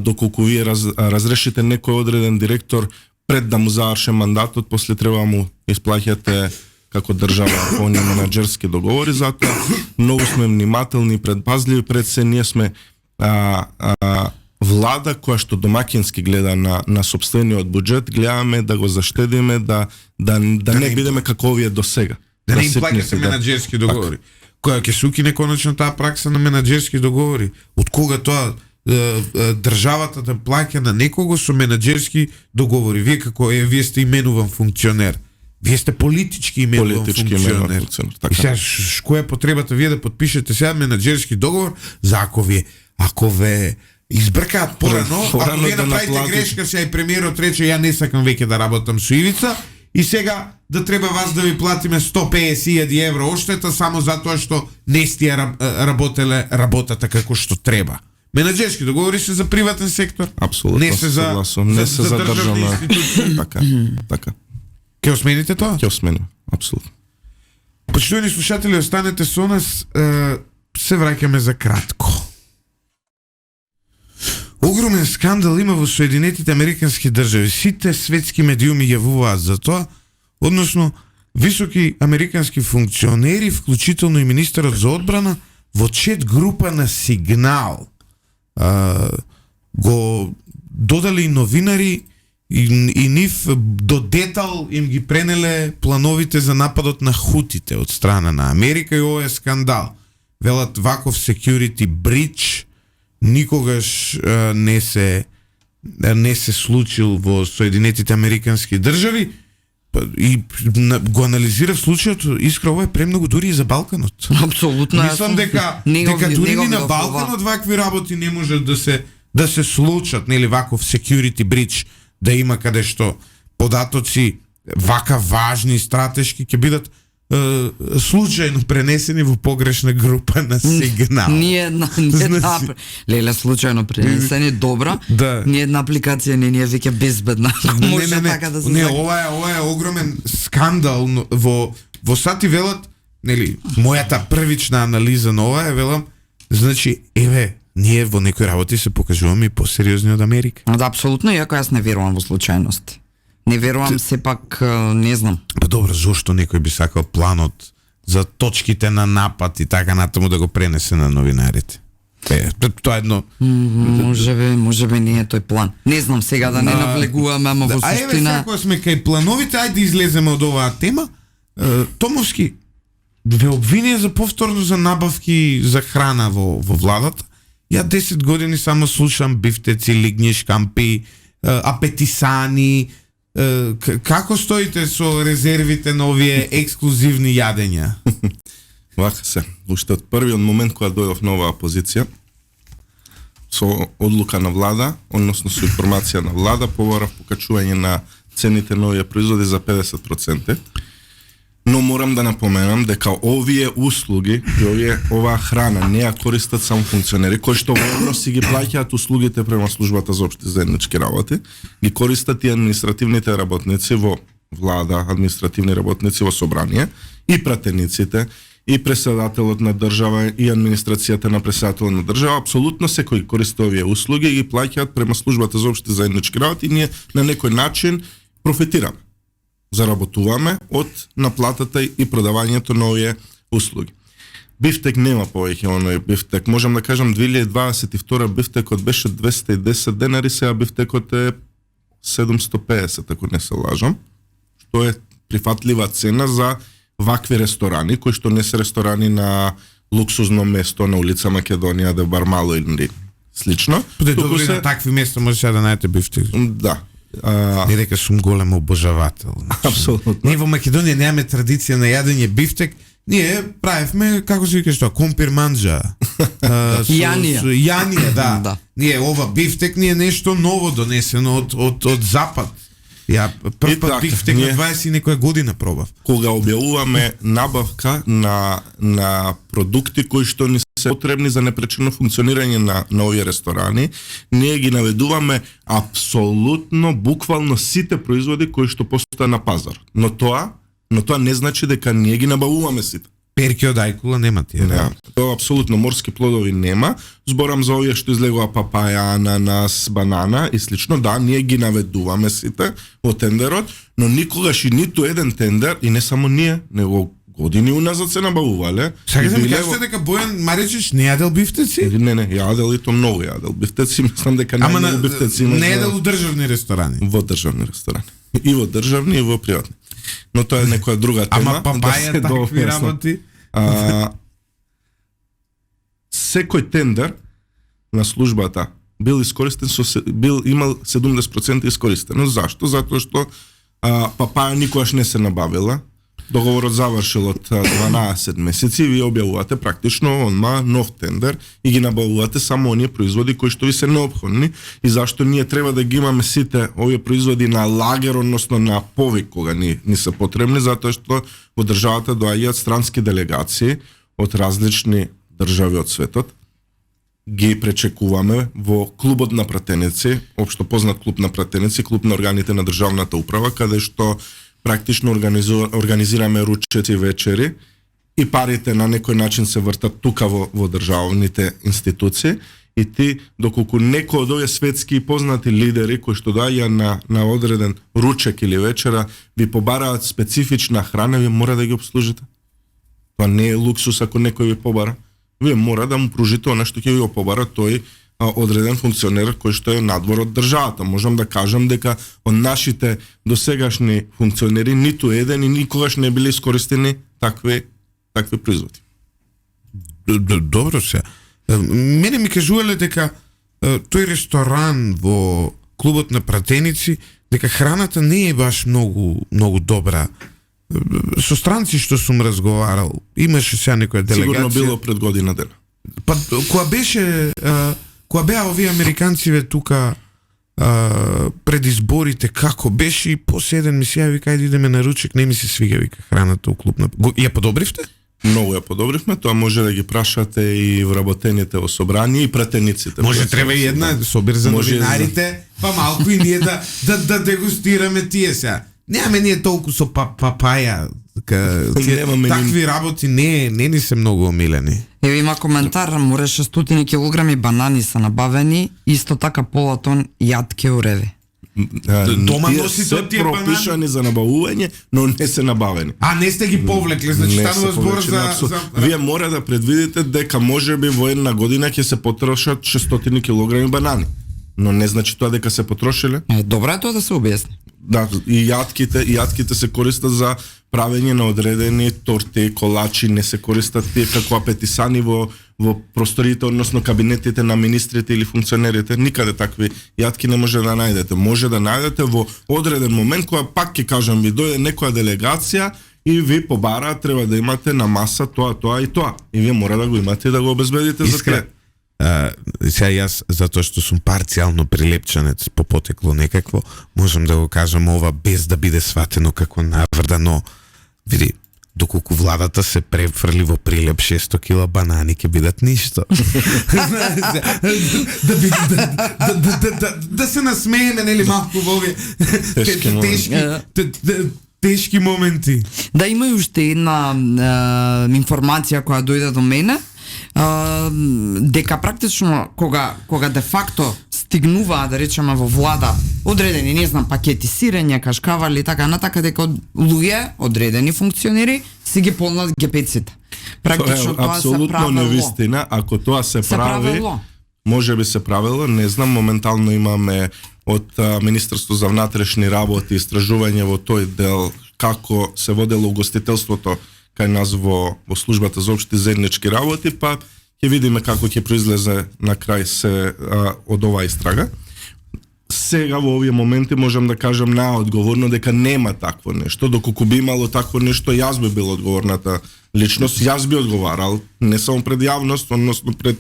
доколку вие разрешите некој одреден директор пред да му заврши мандатот, после треба му исплаќате како држава оние менаџерски договори, затоа многу сме внимателни, предпазливи, пред се ние сме влада која што домакински гледа на сопствениот буџет, гледаме да го заштедиме, да не бидеме како овие до сега. Да не им плаќате менаџерски договори. Која ќе се укине конечно таа пракса на менаџерски договори? Од кога тоа државата да плаќа на некого со менаџерски договори? Вие како вие сте именуван функционер. Вие сте политички именуван функционер. И сега која е потребата вие да потпишете сега менаџерски договор за ако ве избркаат порано, ако вие направите грешка, сега и премиерот рече ја не сакам веќе да работам со Ивица, и сега да треба вас да ви платиме 150.000 евро оштета само затоа што не сте работеле работата како што треба. Менаџерски договори се за приватен сектор. Апсолутно. Не се за државни институции. Така. Ќе осмените тоа? Ќе осменим, апсолутно. Почитувани слушатели, останете со нас, се враќаме за кратко. Огромен скандал има во Соединетите Американски држави. Сите светски медиуми јавуваат за тоа, односно високи американски функционери, вклучително и министерот за одбрана, во чет група на Сигнал го додали новинари и нив до детал им ги пренеле плановите за нападот на хутите од страна на Америка, и ова е скандал. Велат ваков security breach никогаш не се случил во Соединетите Американски држави, и го анализирав случајот, искра, ова е премногу дури и за Балканот. Апсолутно. Мислам дека дури и на Балканот вакви работи не можат да се случат, нели, ваков security breach да има, каде што податоци вака важни стратешки ќе бидат случајно пренесени во погрешна група на Сигнал. Леле, случајно пренесени, добра. Да. Ни една апликација не е веќе безбедна. Може така да се. Не, ова е огромен скандал во сати велат, нели, мојата првична анализа на ова е, велам, значи, ние во некои работи се покажуваме и посериозни од Америка. Да, апсолутно, иако јас не верувам во случајности. Не верувам сепак, не знам. Па добро, зошто некој би сакал планот за точките на напад и така натаму да го пренесе на новинарите? Тоа е едно... Можеби не е тој план. Не знам сега да не навлегуваме, ама во суштина... Ајде, сега сме кај плановите, ајде излеземе од оваа тема. Томовски ве обвинија за повторно за набавки за храна во владата. Ја 10 години само слушам бифтеци, лигни шкампи, апетисани. Како стоите со резервите на овие ексклузивни јадења? Вака се, уште од првиот момент кога дојдов на оваа позиција, со одлука на влада, односно со информација на влада, побарав покачување на цените на овие производи за 50%. Но морам да напоменам дека овие услуги и оваа храна не ја користат само функционери кои што воедно си ги плаќаат услугите према службата за општи заеднички работи, ги користат и административните работници во влада, административни работници во собрание и пратениците, и преседателот на држава и администрацијата на преседателот на држава, апсолутно секој користи овие услуги и ги плаќаат према службата за општи заеднички работи и ние на некој начин профитираме. Заработуваме од наплатата и продавањето на овие услуги. Бифтек нема повеќе оној бифтек. Можам да кажам 2022 бифтекот беше 210 денари, сега бифтекот е 750, ако не се лажам, што е прифатлива цена за вакви ресторани, кои што не се ресторани на луксузно место на улица Македонија, де Бармало или слично. Туку се на такви места може да најдете бифтек. Да. Не дека сум голем обожавател. Апсолутно. Ние во Македонија немаме традиција на јадење бифтек. Ние правевме, како се викаш тоа, компир манџа. Јанија, да. Ние ова бифтек ни е нешто ново донесено од запад. Ја прв пат бифтек на 20 некоја година пробав. Кога објавуваме набавка на продукти кои што ни се потребни за непречено функционирање на овие ресторани, ние ги наведуваме апсолутно, буквално сите производи кои што постојат на пазар. Но тоа не значи дека ние ги набавуваме сите. Перки од ајкула нема тие. Да. Тоа апсолутно морски плодови нема. Зборам за овие што излегува папаја, ананас, банана и слично. Да, ние ги наведуваме сите во тендерот, но никогаш и ниту еден тендер, и не само ние, него години уназад се набавувале. Сега да ми кажете дека Бојан Маричич не јадел бифтеци? Не, јадел и то многу јадел бифтеци, мислам дека најмногу бифтеци има. Не јадел во државни ресторани? Во државни ресторани. И во државни и во приватни. Но тоа е некоја друга тема. Ама папаја такви работи? Секој тендер на службата бил искористен имал 70% искористено. Зашто? Затоа што папаја никогаш не се набавила. Договорот завршил од 12 месеци и ви објавувате практично нов тендер и ги набавувате само оние производи кои што ви се неопходни и зашто ние треба да ги имаме сите овие производи на лагер, односно на повик кога ни се потребни, затоа што во државата доаѓаат странски делегации од различни држави од светот. Ги пречекуваме во клубот на пратеници, општо познат клуб на пратеници, клуб на органите на државната управа, каде што практично организираме ручеци вечери и парите на некој начин се вртат тука во државните институции и ти, доколку некој од овие светски и познати лидери кои што доаѓа на одреден ручек или вечера ви побараат специфична храна, ви мора да ги обслужите. Тоа не е луксус ако некој ви побара. Вие мора да му пружите она што ќе ви го побара тој одреден функционер кој што е надвор од државата. Можам да кажам дека од нашите досегашни функционери ниту еден и никогаш не били искористени такви производи. Добро се. Мене ми кажувале дека тој ресторан во клубот на пратеници, дека храната не е баш многу добра. Со странци што сум разговарал, имаше сега некоја делегација. Сигурно било пред година дена. Па кога беа овие американциве тука пред изборите, како беше и поседен ми се јави кај да идеме на ручек, не ми се свига, вика, храната у клуб на... Ја подобривте? Многу ја подобривме, тоа може да ги прашате и вработените во собрание и пратениците. Може треба и една собир за новинарите, па малку и ние да дегустираме тие сега. Немаме ние толку со папаја, такви работи не ни се многу омилени. Еве има коментар, море 600 килограми банани се набавени, исто така полатон јатке ореви. Дома тие носите се од тие банани? пропишани за набавување, но не се набавени. А не сте ги повлекли, значи Не станува се збор повлечени, апсолутно. Вие мора да предвидите дека можеби во една година ќе се потрошат 600 килограми банани. Но не значи тоа дека се потрошиле. Добро е тоа да се објасни. Да, и јатките се користат за правење на одредени торти, колачи, не се користат тие како апетисани во просториите, односно кабинетите на министрите или функционерите. Никаде такви јатки не може да најдете. Може да најдете во одреден момент кога пак ќе кажам ви дојде некоја делегација и ви побара треба да имате на маса тоа и тоа. И вие мора да го имате и да го обезбедите за Искра, тие. сега јас, затоа што сум парцијално прилепчанец по потекло некакво, можам да го кажам ова без да биде сватено како наврда, но види, доколку владата се префрли во прилеп 600 кила банани ќе бидат ништо. Да се насмееме, нели, малку во овие тешки моменти. Да, има и уште една информација која дојде до мене, дека практично кога де факто стигнуваа, да речеме, во влада одредени, не знам, пакети сирење, кашкавали, така натака, дека луѓе, одредени функционери, си ги полнат гепеците. Практично тоа е апсолутно невистина. Ако тоа се прави, може би се правило, не знам, моментално имаме од Министерство за внатрешни работи истражување во тој дел како се водело угостителството кај нас во службата за општи заеднички работи, па ќе видиме како ќе произлезе на крај се од оваа истрага. Сега во овие моменти можам да кажам наодговорно дека нема такво нешто. Доколку би имало такво нешто, јас би бил одговорната личност, јас би одговарал не само пред јавност, односно пред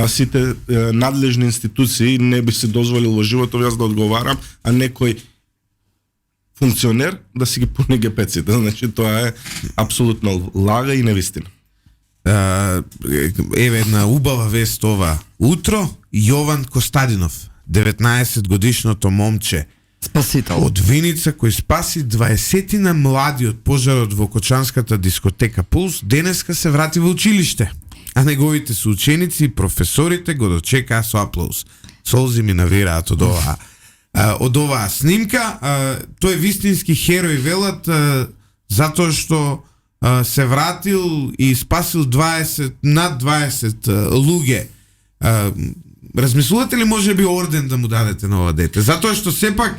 сите надлежни институции, не би се дозволил во животот јас да одговарам, а некој функционер да си ги пуни гепеците. Значи тоа е апсолутно лага и невистина. Еве една убава вест ова утро. Јован Костадинов, 19 годишното момче, спасител од Виница, кој спаси 20 млади од пожарот во кочанската дискотека Пулс, денеска се врати во училиште, а неговите соученици и професорите го дочекаа со аплауз. Солзи ми навираат од оваа снимка. Тој е вистински херој, велат, затоа што се вратил и спасил над 20 луѓе. Размислувате ли може би орден да му дадете на ова дете? Затоа што сепак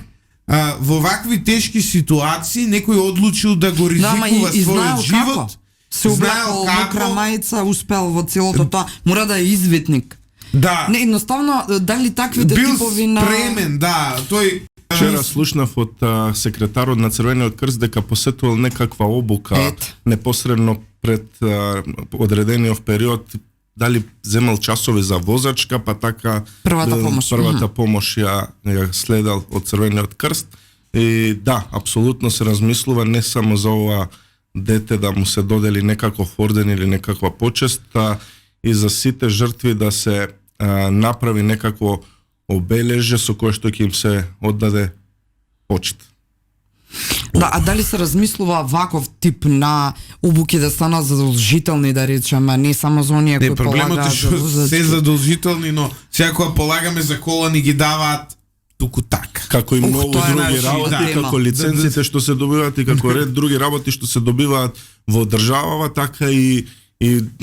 во вакви тешки ситуации некој одлучил да го ризикува својот живот. Се облакал мокра мајца, успел во целото тоа. Мора да е извитник. Да. Не, едноставно, дали таквите бил типови на... спремен, да. Тој Вчера слушнав од секретарот на Црвениот крст дека посетувал некаква обука непосредно пред одредениот период, дали земал часови за возачка, па така првата помош ја следал од Црвениот крст. И да, апсолутно се размислува не само за ова дете да му се додели некаков орден или некаква почест, и за сите жртви да се направи некакво обележје со кое што ќе им се оддаде почит. Да, а дали се размислува ваков тип на обуки да станат задолжителни, да речеме, не само за оние кои полагаат се задолжителни, но сега кога полагаме за кола ни ги даваат туку така. Како и многу други работи, како лиценците што се добиваат и како ред други работи што се добиваат во државава, така и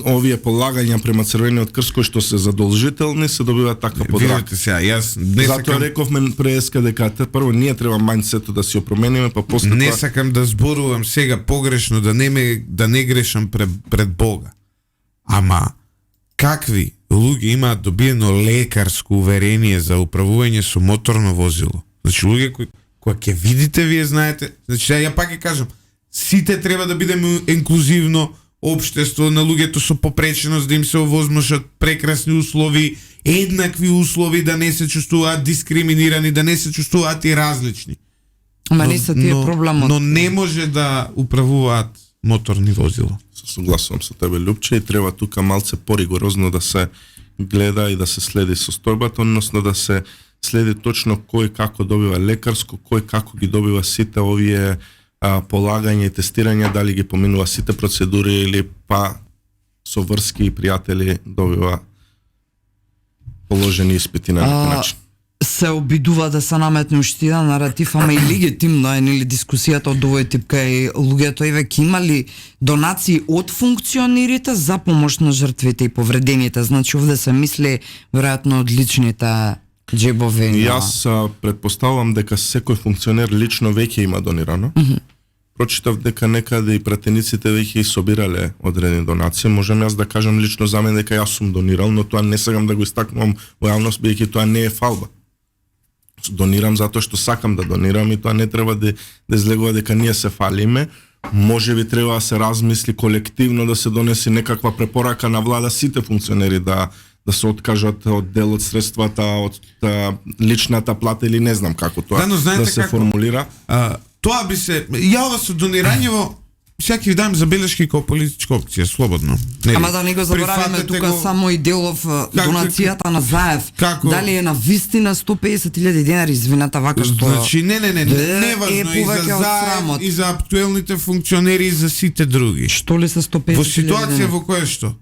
овие полагања према Црвениот крст кои што се задолжителни се добиваат така подрака. Затоа рековме преска дека прво ние треба мајндсетот да си го промениме, па после не сакам да зборувам сега погрешно, да не грешам пред Бога. Ама какви луѓе имаат добиено лекарско уверение за управување со моторно возило? Значи луѓе кои ќе видите, вие знаете, значи ја пак ќе кажам, сите треба да бидеме инклузивно општество на луѓето со попреченост, да им се овозможат прекрасни услови, еднакви услови, да не се чувствуваат дискриминирани, да не се чувствуваат и различни. Ама не се тие проблемот. Но не може да управуваат моторни возила. Согласувам со тебе, Лјупче, и треба тука малце поригорозно да се гледа и да се следи состојбата, односно да се следи точно кој како добива лекарско, кој како ги добива сите овие полагање и тестирање, дали ги поминува сите процедури или па со врски и пријатели добива положени испити на некој начин. се обидува да се наметне уште еден наратив, ама и легитимно е нели дискусијата од овој тип кај луѓето и веќе имали донации од функционерите за помош на жртвите и повредените. Значи овде се мисли веројатно од личните джебови. Јас претпоставувам дека секој функционер лично веќе има донирано. Прочитав дека некаде и пратениците веќе собирале одредени донации. Можам јас да кажам лично за мене дека јас сум донирал, но тоа не сакам да го истакнувам во јавност, бидејќи тоа не е фалба. Донирам затоа што сакам да донирам и тоа не треба да излегува дека ние се фалиме. Може би треба да се размисли колективно, да се донеси некаква препорака на влада сите функционери да се откажат од дел од средствата, од личната плата или не знам како тоа да се формулира. Тоа би се јава со донирањево, сега ќе ви дам забелешки како политичка опција, слободно. Ама да не го забораваме тука само и делов донацијата на Заев. Дали е на вистина 150.000 денари, извината вака што... Значи, не важно и за Заев, и за актуелните функционери, и за сите други. Што ли се 150.000 во ситуација во која што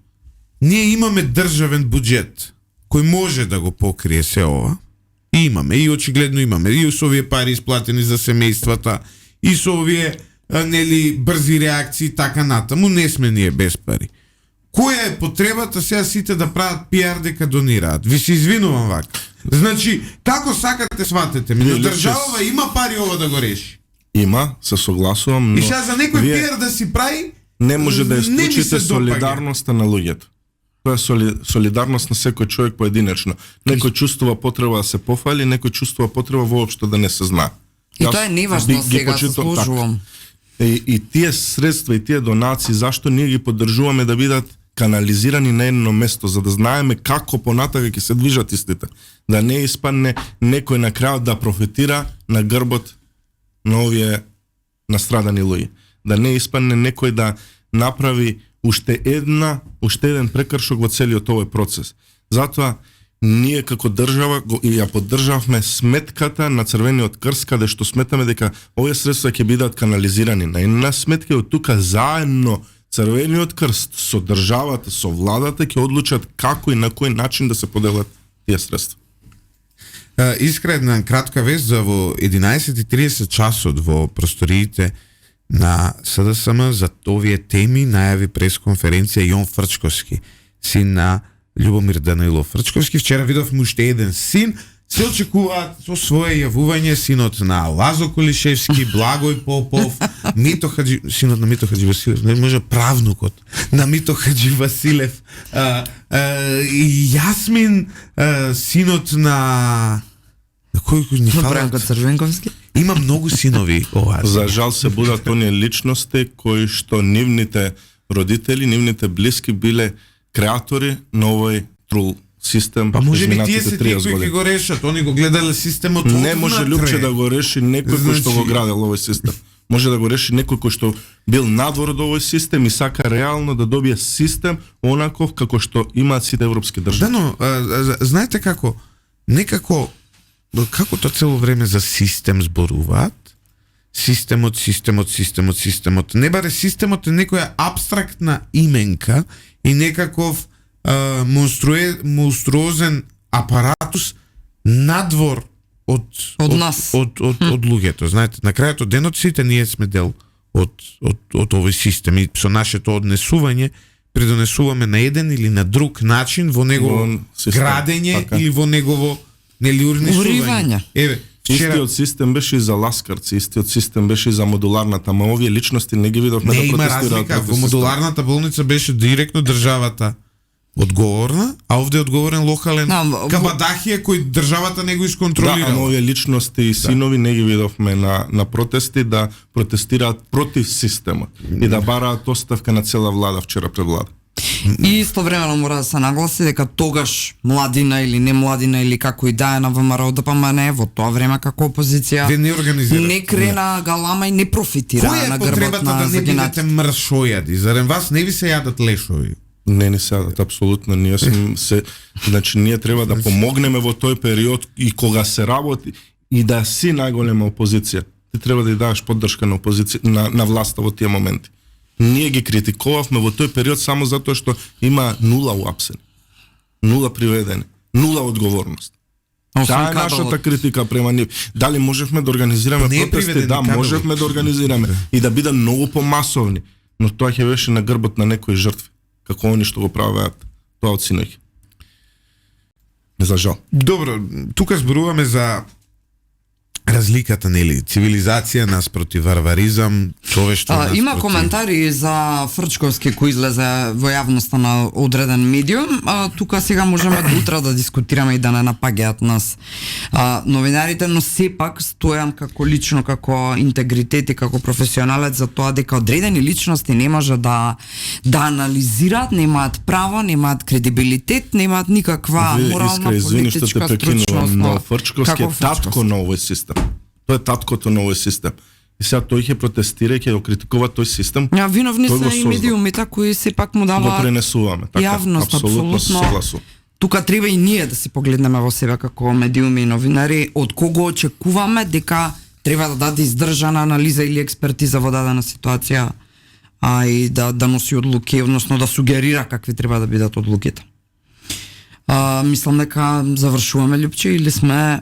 ние имаме државен буџет кој може да го покрие се ова, и имаме, и очигледно имаме, и со овие пари исплатени за семејствата, и со овие нели брзи реакции така натаму, не сме ние без пари. Која е потребата сега сите да прават пиар дека донираат? Ви се извинувам вака. Значи, како сакате сватете ми, државава има пари ова да го реши. Има, се согласувам, но и сега за некој пиар да си прави не може да исклучите солидарноста на луѓето. Тоа е солидарност на секој човек поединечно. Некој чувствува потреба да се пофали, некој чувствува потреба воопшто да не се знае. И тоа е неважно сега, се сложувам. И тие средства и тие донации, зашто ние ги поддржуваме да бидат канализирани на едно место, за да знаеме како понатака ќе се движат истите. Да не испадне некој на крајот да профитира на грбот на овие настрадани луѓе. Да не испадне некој да направи уште еден прекршок во целиот овој процес. Затоа ние како држава ја поддржавме сметката на Црвениот крст, каде што сметаме дека овие средства ќе бидат канализирани на една сметка и од тука заедно Црвениот крст со државата, со владата ќе одлучат како и на кој начин да се поделат тие средства. Искрена кратка вест за во 11:30 часот во просториите на СДСМ за овие теми најави пресконференција Јон Фрчковски, син на Љубомир Данилов Фрчковски. Вчера видовме уште еден син. Се очекуваат со свое јавување синот на Лазо Колишевски, Благој Попов, синот на Мито Хаджи Василев, не може правнукот на Мито Хаджи Василев, Јасмин, синот на кој ни фала? Бранко Црвенковски. Има многу синови ова. За жал се будат оние личности кои што нивните родители, нивните блиски биле креатори на овој трул систем. Па може би тие се тие кои го решат, они го гледале системот. Не може Лјупче да го реши некој кој што го градел овој систем. Може да го реши некој кој што бил надвор од овој систем и сака реално да добие систем онаков како што имаат сите европски држави. Да, но знаете како некако како тоа цело време за систем зборуваат? Системот. Не баре системот е некоја абстрактна именка и некаков монструозен апаратус надвор од нас, од луѓето. Знаете, на крајот од денот сите ние сме дел од овој систем и со нашето однесување придонесуваме на еден или на друг начин во негово градење така, или во негово урнесување. Еве, истиот систем беше и за ласкарци, истиот систем беше и за модуларната, ама овие личности не ги видовме да протестираат. Не има разлика, во модуларната болница беше директно државата одговорна, а овде е одговорен локален кабадахија кој државата не го исконтролира. Да, ама овие личности и синови не ги видовме на протести да протестираат против системот и да бараат оставка на цела влада вчера пред влада. И истовремено мора да се нагласи дека тогаш младина или не младина или како и да е на ВМРО ДПМН во тоа време како опозиција не крена галама и не профитира на грбот на загинатите. Која е потребата да не бидете мршојади? Зарем вас не ви се јадат лешови? Не се јадат, апсолутно. Ние значи ние треба да помогнеме во тој период и кога се работи и да си најголема опозиција. Ти треба да ја даваш поддршка на опозиција на власта во тие моменти. Ние ги критикувавме во тој период само затоа што има нула уапсени, нула приведени, нула одговорност. Таа е нашата критика према нив. Дали можевме да организираме протести? Да, можевме да организираме и да бидат многу помасовни, но тоа ќе беше на грбот на некои жртви, како они што го правеат тоа од синоќ. За жал. Добро, тука зборуваме за разликата, нели, цивилизација наспроти варваризам, човештво наспроти... Има коментари за Фрчковски кој излезе во јавноста на одреден медиум, тука сега можеме до утре да дискутираме и да не напаѓаат нас новинарите, но сепак стојам како лично, како интегритет и како професионалец за тоа дека одредени личности не може да анализираат, немаат право, немаат кредибилитет, немаат никаква морална, политичка стручност. Но Фрчковски е татко на овој систем. Тоа е таткото на овој систем. И сега тој ќе протестира и ќе го критикува тој систем. Виновни се и медиумите кои сепак му даваат. Го пренесуваме, така. Јавност, апсолутно согласувам. Тука треба и ние да си погледнеме во себе како медиуми и новинари, од кого очекуваме дека треба да даде издржана анализа или експертиза во дадена ситуација, и да носи одлуки, односно да сугерира какви треба да бидат одлуките. Мислам дека завршуваме, Лјупче, или сме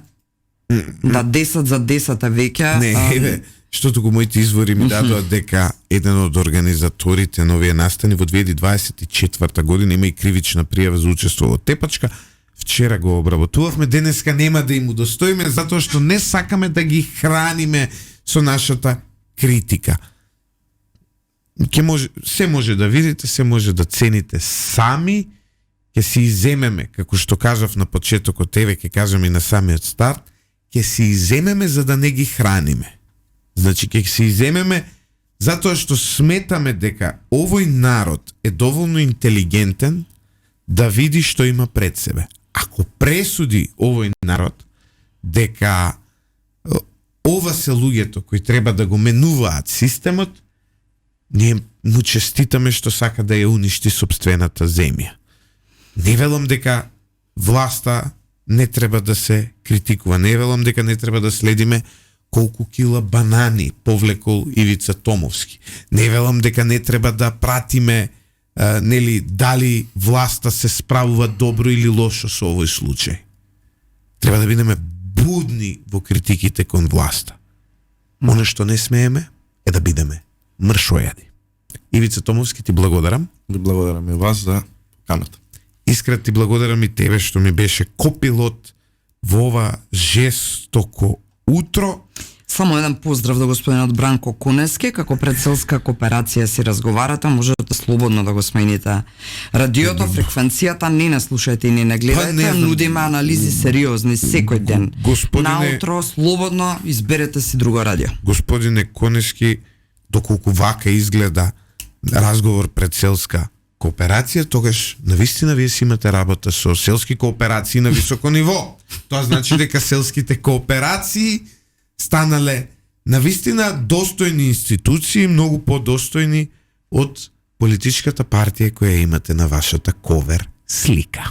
10 за 10 веќе. Не, што туку моите извори ми дадоа дека еден од организаторите на овие настани во 2024 година има и кривична пријава за учество во тепачка. Вчера го обработувавме, денеска нема да им удостоиме затоа што не сакаме да ги храниме со нашата критика. Се може да видите, се може да цените сами, ќе си иземеме, како што кажав на почетокот, еве ќе кажам и на самиот старт, ќе си иземеме за да не ги храниме. Значи, ќе си иземеме затоа што сметаме дека овој народ е доволно интелигентен да види што има пред себе. Ако пресуди овој народ дека ова се луѓето кои треба да го менуваат системот, ние му честитаме што сака да ја уништи сопствената земја. Не велам дека власта не треба да се критикува. Не велам дека не треба да следиме колку кила банани повлекол Ивица Томовски. Не велам дека не треба да пратиме нели дали власта се справува добро или лошо со овој случај. Треба да бидеме будни во критиките кон власта. Оно што не смееме е да бидеме мршојади. Ивица Томовски, ти благодарам. Ви благодарам и вас за поканата. Искрено ти благодарам и тебе што ми беше копилот во ова жестоко утро. Само еден поздрав до господинот Бранко Кунески, како предселска кооперација си разговарате, можете слободно да го смените радиото, фреквенцијата, не не слушајте и не гледајте, нудиме анализи сериозни секој ден. Наутро, слободно, изберете си друго радио. Господине Кунески, доколку вака изгледа разговор пред селска кооперација, тогаш навистина вие си имате работа со селски кооперации на високо ниво. Тоа значи дека селските кооперации станале навистина достојни институции, многу подостојни од политичката партија која имате на вашата ковер слика.